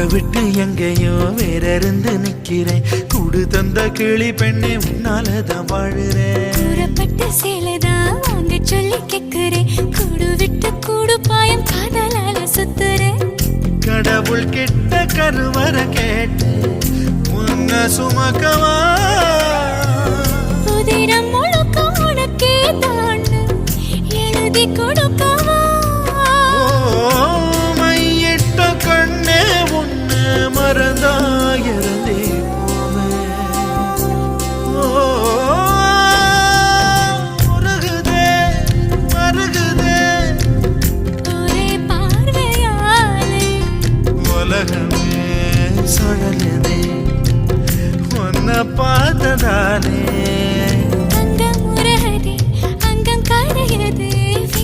விட்டு எங்கேயோ வேற இருந்து நிக்கிறேன். கூடு தந்த கிளி பெண்ணே உன்னாலதான் வாழுறேன். கூறப்பட்ட சேலைதான் வாங்க சொல்லி கேக்குறேன். கூடு விட்டு கூடு பாயம் காதலால சுத்துறேன். கடவுள் கிட்ட கருவற கேட்டு உன்ன சுமக்கவா? உதிரம் முழுக்க உனக்கே தான் எழுதி கொடுக்கவா?